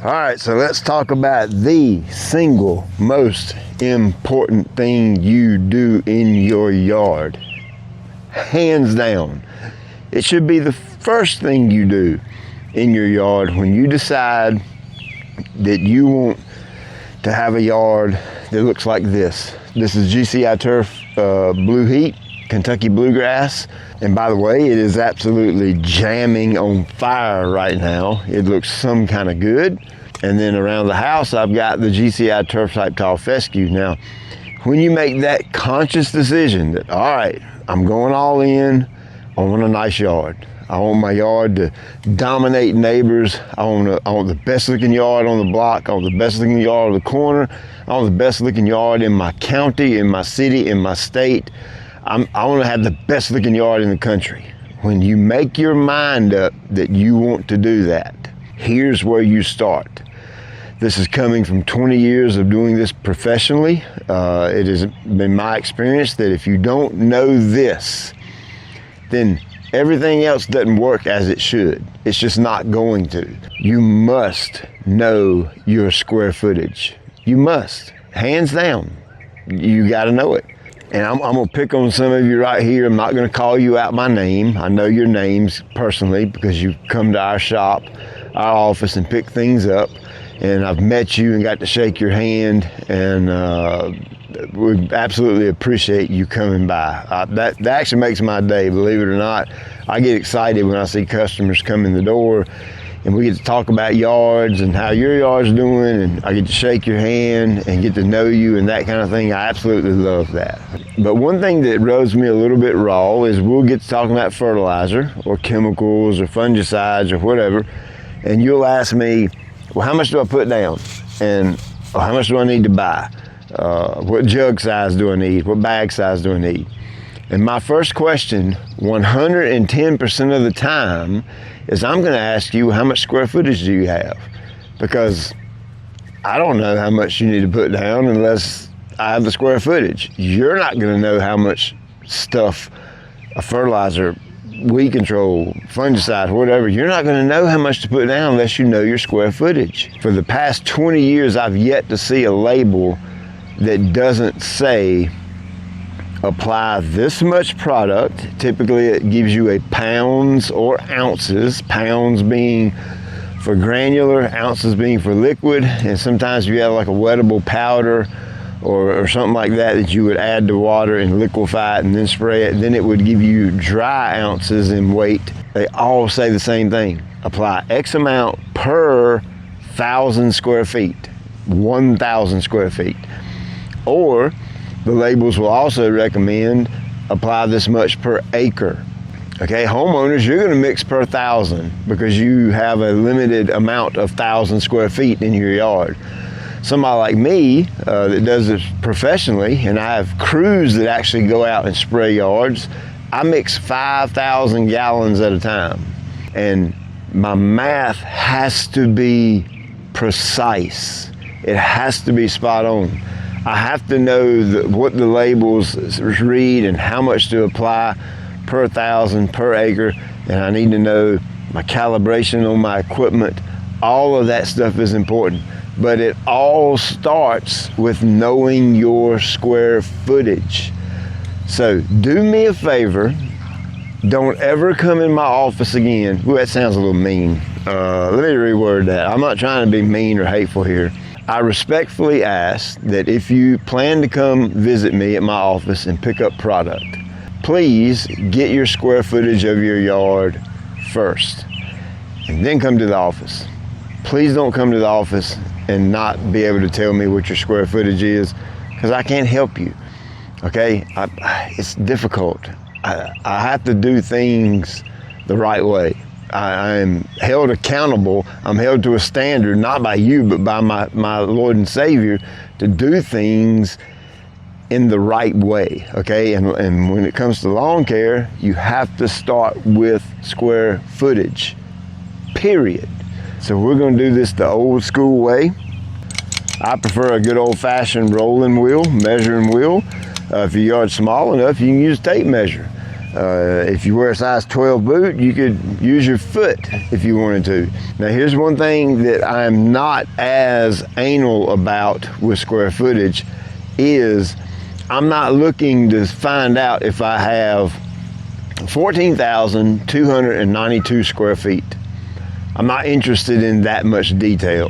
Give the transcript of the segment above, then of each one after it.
All right, so let's talk about the single most important thing you do in your yard. Hands down. It should be the first thing you do in your yard when you decide that you want to have a yard that looks like this. This is GCI Turf Blue Heat, Kentucky Bluegrass. And by the way, it is absolutely jamming on fire right now. It looks some kind of good. And then around the house, I've got the GCI Turf Type Tall Fescue. Now, when you make that conscious decision that, all right, I'm going all in, I want a nice yard. I want my yard to dominate neighbors. I want the best looking yard on the block. I want the best looking yard on the corner. I want the best looking yard in my county, in my city, in my state. I want to have the best looking yard in the country. When you make your mind up that you want to do that, here's where you start. This is coming from 20 years of doing this professionally. It has been my experience that if you don't know this, then everything else doesn't work as it should. It's just not going to. You must know your square footage. You must, hands down. You gotta know it. And I'm gonna pick on some of you right here. I'm not gonna call you out by name. I know your names personally because you come to our shop, our office, and pick things up. And I've met you and got to shake your hand, and we absolutely appreciate you coming by. That actually makes my day, believe it or not. I get excited when I see customers come in the door and we get to talk about yards and how your yard's doing, and I get to shake your hand and get to know you and that kind of thing. I absolutely love that. But one thing that rubs me a little bit raw is we'll get to talking about fertilizer or chemicals or fungicides or whatever, and you'll ask me, well, how much do I put down? And how much do I need to buy? What jug size do I need? What bag size do I need? And my first question, 110% of the time, is I'm gonna ask you, how much square footage do you have? Because I don't know how much you need to put down unless I have the square footage. You're not gonna know how much stuff, a fertilizer, weed control, fungicide, whatever, you're not going to know how much to put down unless you know your square footage. For the past 20 years, I've yet to see a label that doesn't say apply this much product. Typically, it gives you a pounds or ounces, pounds being for granular, ounces being for liquid, and sometimes if you have like a wettable powder or something like that you would add to water and liquefy it and then spray it, then it would give you dry ounces in weight. They all say the same thing. Apply X amount per 1,000 square feet, 1,000 square feet. Or the labels will also recommend apply this much per acre. Okay, homeowners, you're gonna mix per 1,000 because you have a limited amount of 1,000 square feet in your yard. Somebody like me that does this professionally, and I have crews that actually go out and spray yards, I mix 5,000 gallons at a time. And my math has to be precise. It has to be spot on. I have to know what the labels read and how much to apply per 1,000, per acre, and I need to know my calibration on my equipment. All of that stuff is important. But it all starts with knowing your square footage. So do me a favor, don't ever come in my office again. Ooh, that sounds a little mean. Let me reword that. I'm not trying to be mean or hateful here. I respectfully ask that if you plan to come visit me at my office and pick up product, please get your square footage of your yard first and then come to the office. Please don't come to the office and not be able to tell me what your square footage is, because I can't help you, okay? It's difficult. I have to do things the right way. I am held accountable. I'm held to a standard, not by you, but by my Lord and Savior, to do things in the right way, okay? And when it comes to lawn care, you have to start with square footage, period. So we're gonna do this the old school way. I prefer a good old fashioned rolling wheel, measuring wheel. If your yard's small enough, you can use a tape measure. If you wear a size 12 boot, you could use your foot if you wanted to. Now here's one thing that I'm not as anal about with square footage is I'm not looking to find out if I have 14,292 square feet. I'm not interested in that much detail.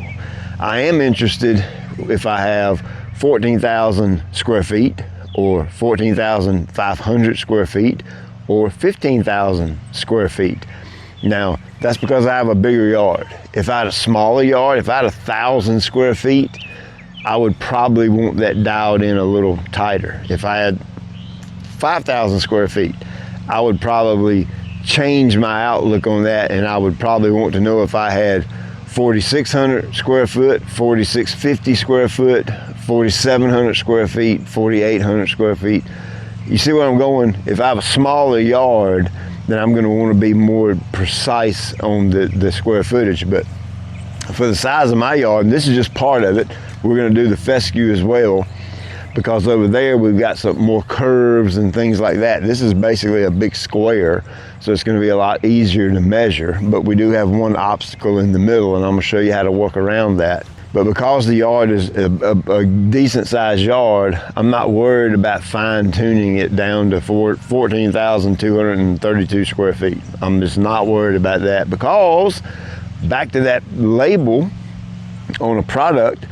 I am interested if I have 14,000 square feet or 14,500 square feet or 15,000 square feet. Now, that's because I have a bigger yard. If I had a smaller yard, if I had 1,000 square feet, I would probably want that dialed in a little tighter. If I had 5,000 square feet, I would probably change my outlook on that, and I would probably want to know if I had 4,600 square foot, 4,650 square foot, 4,700 square feet, 4,800 square feet. You see where I'm going? If I have a smaller yard, then I'm going to want to be more precise on the square footage. But for the size of my yard, and this is just part of it, we're going to do the fescue as well, because over there we've got some more curves and things like that. This is basically a big square, so it's going to be a lot easier to measure, but we do have one obstacle in the middle, and I'm going to show you how to work around that. But because the yard is a decent sized yard, I'm not worried about fine tuning it down to 14,232 square feet. I'm just not worried about that, because back to that label on a product,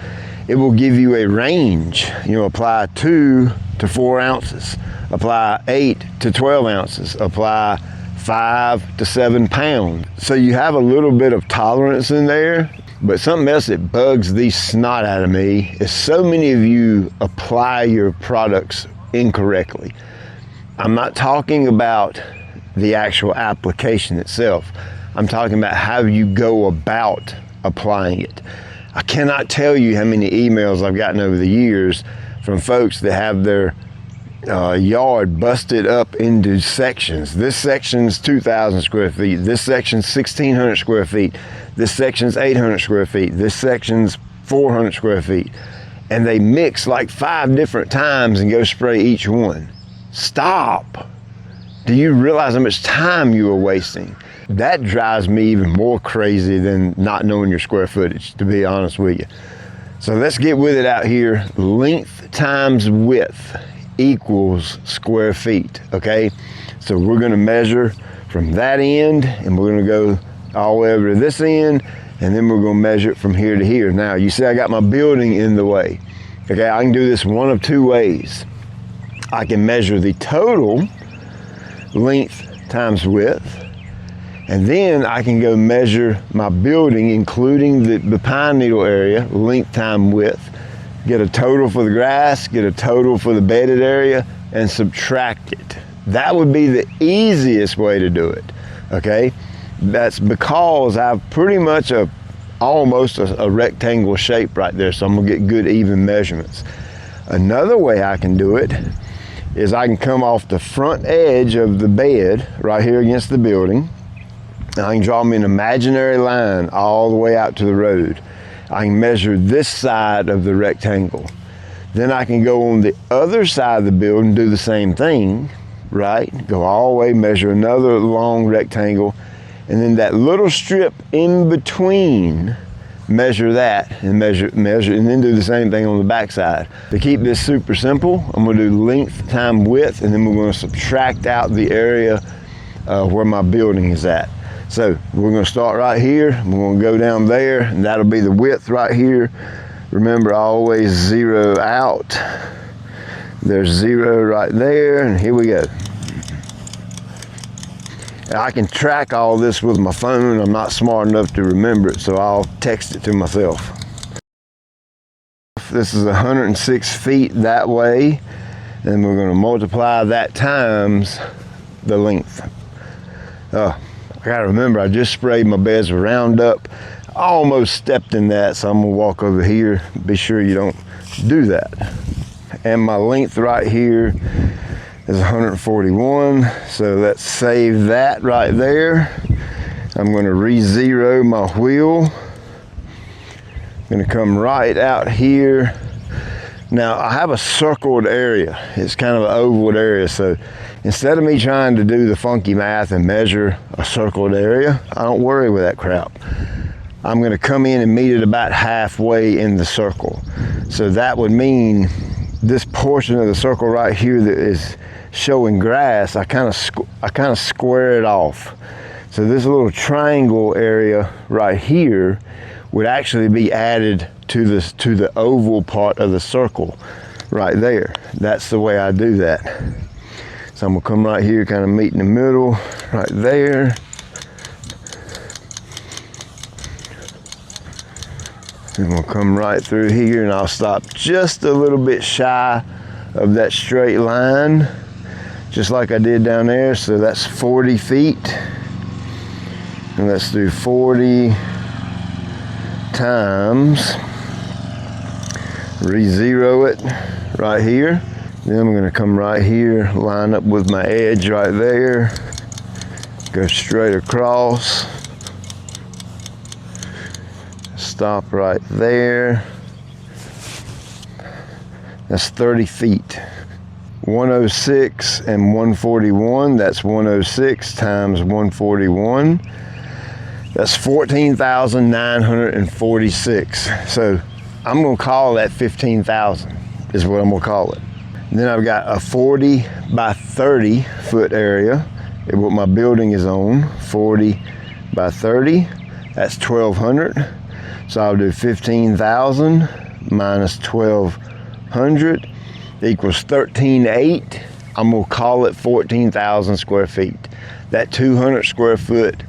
it will give you a range. You know, apply 2 to 4 ounces, apply 8 to 12 ounces, apply 5 to 7 pounds. So you have a little bit of tolerance in there. But something else that bugs the snot out of me is so many of you apply your products incorrectly. I'm not talking about the actual application itself. I'm talking about how you go about applying it. I cannot tell you how many emails I've gotten over the years from folks that have their yard busted up into sections. This section's 2,000 square feet. This section's 1,600 square feet. This section's 800 square feet. This section's 400 square feet. And they mix like 5 different times and go spray each one. Stop. Do you realize how much time you are wasting? That drives me even more crazy than not knowing your square footage, to be honest with you. So let's get with it out here. Length times width equals square feet, okay? So we're gonna measure from that end, and we're gonna go all the way over to this end, and then we're gonna measure it from here to here. Now, you see I got my building in the way. Okay, I can do this one of 2 ways. I can measure the total length times width, and then I can go measure my building, including the pine needle area, length times width, get a total for the grass, get a total for the bedded area, and subtract it. That would be the easiest way to do it, okay? That's because I have pretty much almost a rectangle shape right there, so I'm gonna get good even measurements. Another way I can do it is I can come off the front edge of the bed right here against the building, and I can draw me an imaginary line all the way out to the road. I can measure this side of the rectangle. Then I can go on the other side of the building and do the same thing, right? Go all the way, measure another long rectangle, and then that little strip in between, measure that and measure, and then do the same thing on the back side. To keep this super simple, I'm gonna do length times width, and then we're gonna subtract out the area where my building is at. So we're gonna start right here, we're gonna go down there, and that'll be the width right here. Remember, always zero out. There's 0 right there, and here we go. And I can track all this with my phone. I'm not smart enough to remember it, so I'll text it to myself. This is 106 feet that way, and we're gonna multiply that times the length. I gotta remember, I just sprayed my beds with Roundup. I almost stepped in that, so I'm gonna walk over here. Be sure you don't do that. And my length right here is 141, so let's save that right there. I'm gonna re-zero my wheel. I'm gonna come right out here Now I have a circled area. It's kind of an ovaled area. So instead of me trying to do the funky math and measure a circled area, I don't worry with that crap. I'm gonna come in and meet it about halfway in the circle. So that would mean this portion of the circle right here that is showing grass, I kind of square it off. So this little triangle area right here would actually be added to the oval part of the circle right there. That's the way I do that. So I'm gonna come right here, kind of meet in the middle right there. I'm gonna come right through here and I'll stop just a little bit shy of that straight line, just like I did down there. So that's 40 feet. And let's do 40 times, re-zero it right here. Then I'm gonna come right here, line up with my edge right there, go straight across, stop right there. That's 30 feet. 106 and 141, that's 106 times 141. That's 14,946. So I'm gonna call that 15,000 is what I'm gonna call it. And then I've got a 40 by 30 foot area, what my building is on, 40 by 30, that's 1,200. So I'll do 15,000 minus 1,200 equals 13,800. I'm gonna call it 14,000 square feet. That 200 square foot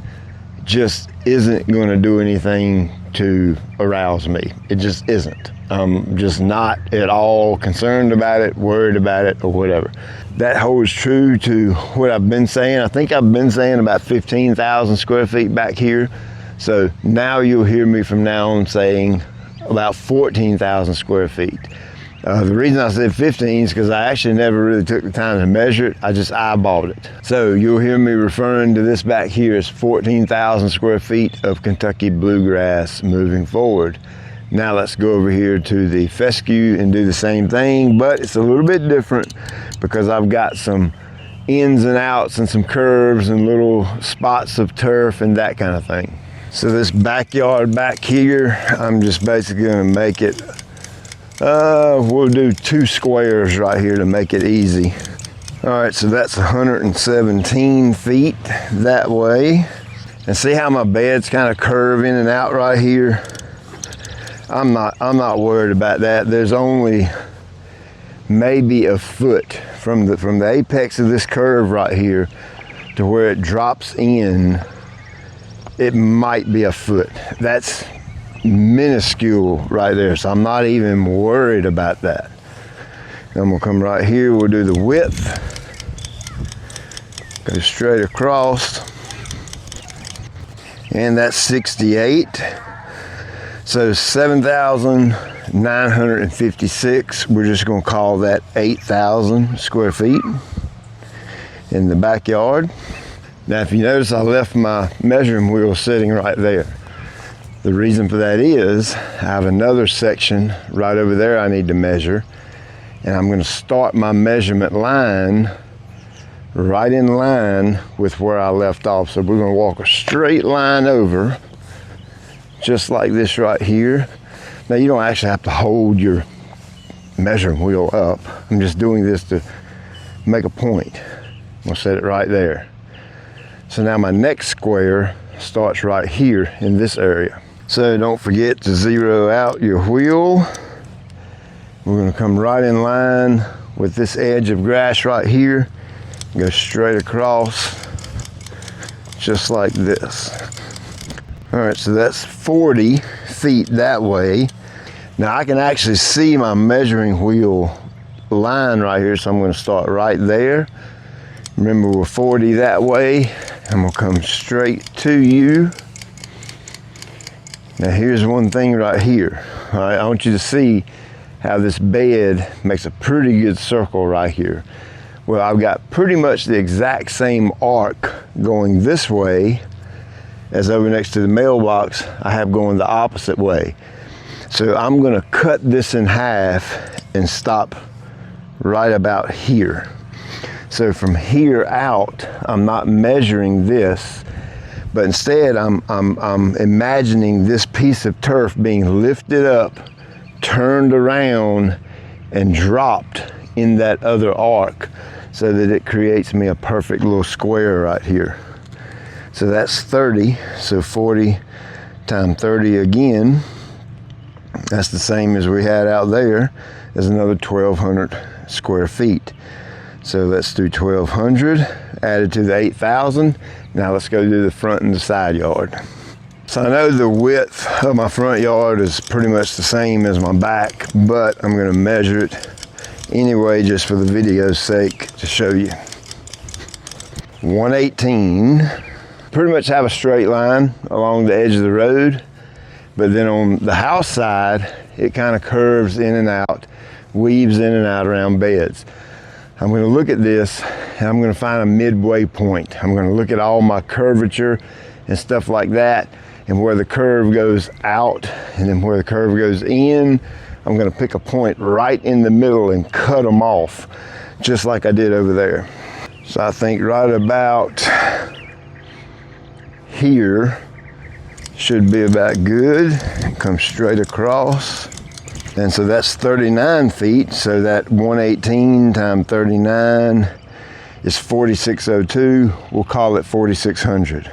just isn't gonna do anything to arouse me. It just isn't. I'm just not at all concerned about it, worried about it, or whatever. That holds true to what I've been saying. I think I've been saying about 15,000 square feet back here. So now you'll hear me from now on saying about 14,000 square feet. The reason I said 15 is because I actually never really took the time to measure it. I just eyeballed it. So you'll hear me referring to this back here as 14,000 square feet of Kentucky bluegrass moving forward. Now let's go over here to the fescue and do the same thing, but it's a little bit different because I've got some ins and outs and some curves and little spots of turf and that kind of thing. So this backyard back here, I'm just basically gonna make it, we'll do 2 squares right here to make it easy. All right, so that's 117 feet that way. And see how my bed's kind of curve in and out right here? I'm not worried about that. There's only maybe a foot from the apex of this curve right here to where it drops in. It might be a foot. That's minuscule right there, so I'm not even worried about that. I'm gonna come right here, we'll do the width, go straight across, and that's 68. So 7,956, we're just gonna call that 8,000 square feet in the backyard. Now if you notice, I left my measuring wheel sitting right there. The reason for that is I have another section right over there I need to measure, and I'm gonna start my measurement line right in line with where I left off. So we're gonna walk a straight line over, just like this right here. Now you don't actually have to hold your measuring wheel up. I'm just doing this to make a point. I'm gonna set it right there. So now my next square starts right here in this area. So don't forget to zero out your wheel. We're gonna come right in line with this edge of grass right here, go straight across, just like this. All right, so that's 40 feet that way. Now I can actually see my measuring wheel line right here, so I'm gonna start right there. Remember, we're 40 that way. I'm gonna come straight to you. Now here's one thing right here. All right, I want you to see how this bed makes a pretty good circle right here. Well, I've got pretty much the exact same arc going this way as over next to the mailbox I have going the opposite way. So I'm gonna cut this in half and stop right about here. So from here out, I'm not measuring this, but instead I'm imagining this piece of turf being lifted up, turned around, and dropped in that other arc so that it creates me a perfect little square right here. So that's 30, so 40 times 30 again. That's the same as we had out there, as another 1,200 square feet. So let's do 1,200 added to the 8,000. Now let's go do the front and the side yard. So I know the width of my front yard is pretty much the same as my back, but I'm gonna measure it anyway just for the video's sake to show you. 118. Pretty much have a straight line along the edge of the road, but then on the house side, it kind of curves in and out, weaves in and out around beds. I'm gonna look at this and I'm gonna find a midway point. I'm gonna look at all my curvature and stuff like that, and where the curve goes out and then where the curve goes in, I'm gonna pick a point right in the middle and cut them off, just like I did over there. So I think right about here should be about good. Come straight across. And so that's 39 feet, so that 118 times 39 is 4,602. We'll call it 4,600.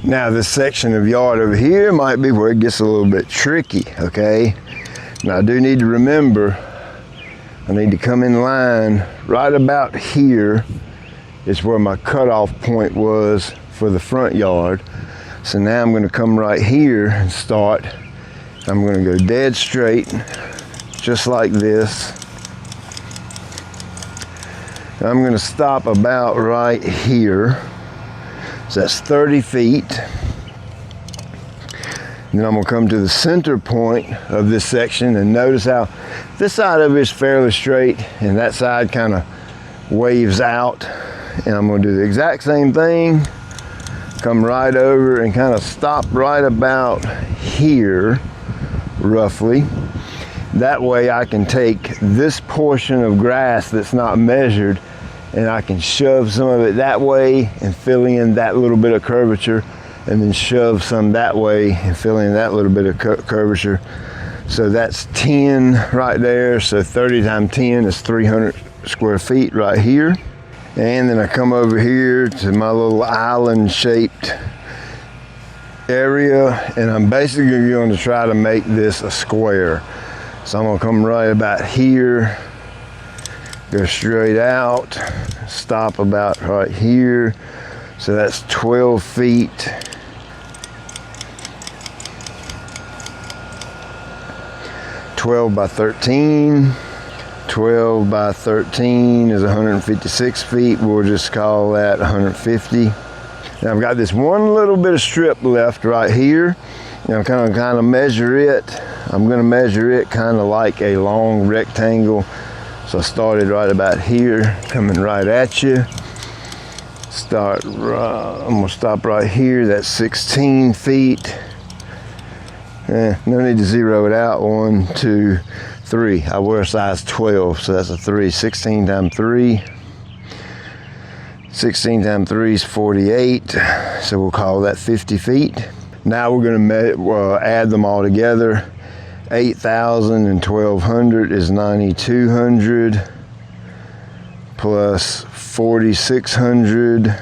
Now this section of yard over here might be where it gets a little bit tricky, okay? Now I do need to remember, I need to come in line right about here is where my cutoff point was for the front yard. So now I'm gonna come right here and start. I'm gonna go dead straight, just like this. And I'm gonna stop about right here. So that's 30 feet. And then I'm gonna come to the center point of this section, and notice how this side of it is fairly straight and that side kind of waves out. And I'm gonna do the exact same thing. Come right over and kind of stop right about here, roughly. That way I can take this portion of grass that's not measured and I can shove some of it that way and fill in that little bit of curvature, and then shove some that way and fill in that little bit of curvature. So that's 10 right there. So 30 times 10 is 300 square feet right here. And then I come over here to my little island shaped area, and I'm basically going to try to make this a square. So I'm gonna come right about here, go straight out, stop about right here. So that's 12 feet. 12 by 13. 12 by 13 is 156 feet. We'll just call that 150. Now I've got this one little bit of strip left right here. And I'm kind of measure it. I'm gonna measure it kind of like a long rectangle. So I started right about here, coming right at you. I'm gonna stop right here. That's 16 feet. No need to zero it out. 1, 2, 3. I wear a size 12, so that's a 3. 16 times 3. 16 times 3 is 48, so we'll call that 50 feet. Now we're gonna add them all together. 8,000 and 1,200 is 9,200, plus 4,600,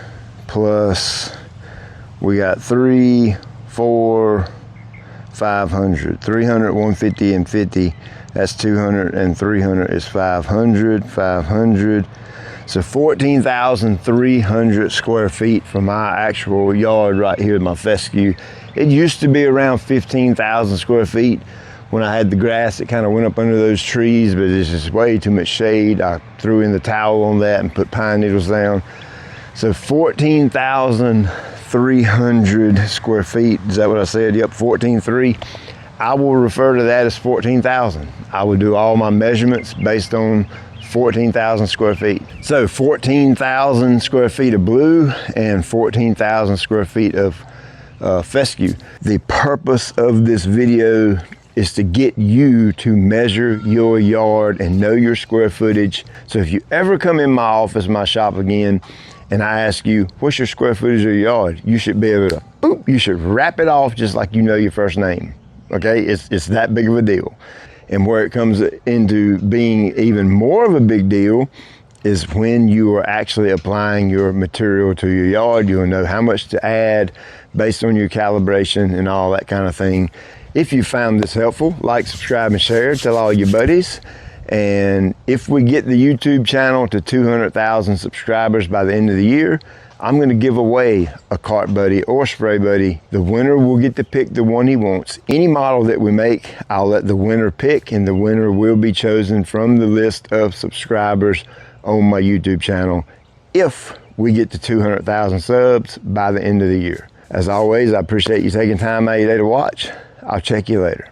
plus we got 3, 4, 500. 300, 150, and 50. That's 200, and 300 is 500, 500. So 14,300 square feet from my actual yard right here in my fescue. It used to be around 15,000 square feet. When I had the grass, it kind of went up under those trees, but it's just way too much shade. I threw in the towel on that and put pine needles down. So 14,300 square feet. Is that what I said? Yep, 14,300. I will refer to that as 14,000. I will do all my measurements based on 14,000 square feet. So 14,000 square feet of blue and 14,000 square feet of fescue. The purpose of this video is to get you to measure your yard and know your square footage. So if you ever come in my office, my shop again, and I ask you, what's your square footage of your yard? You should be able to, boop, you should wrap it off just like you know your first name. Okay, it's that big of a deal. And where it comes into being even more of a big deal is when you are actually applying your material to your yard. You'll know how much to add based on your calibration and all that kind of thing. If you found this helpful, like, subscribe, and share. Tell all your buddies. And if we get the YouTube channel to 200,000 subscribers by the end of the year, I'm going to give away a cart buddy or spray buddy. The winner will get to pick the one he wants. Any model that we make, I'll let the winner pick, and the winner will be chosen from the list of subscribers on my YouTube channel if we get to 200,000 subs by the end of the year. As always, I appreciate you taking time out of your day to watch. I'll check you later.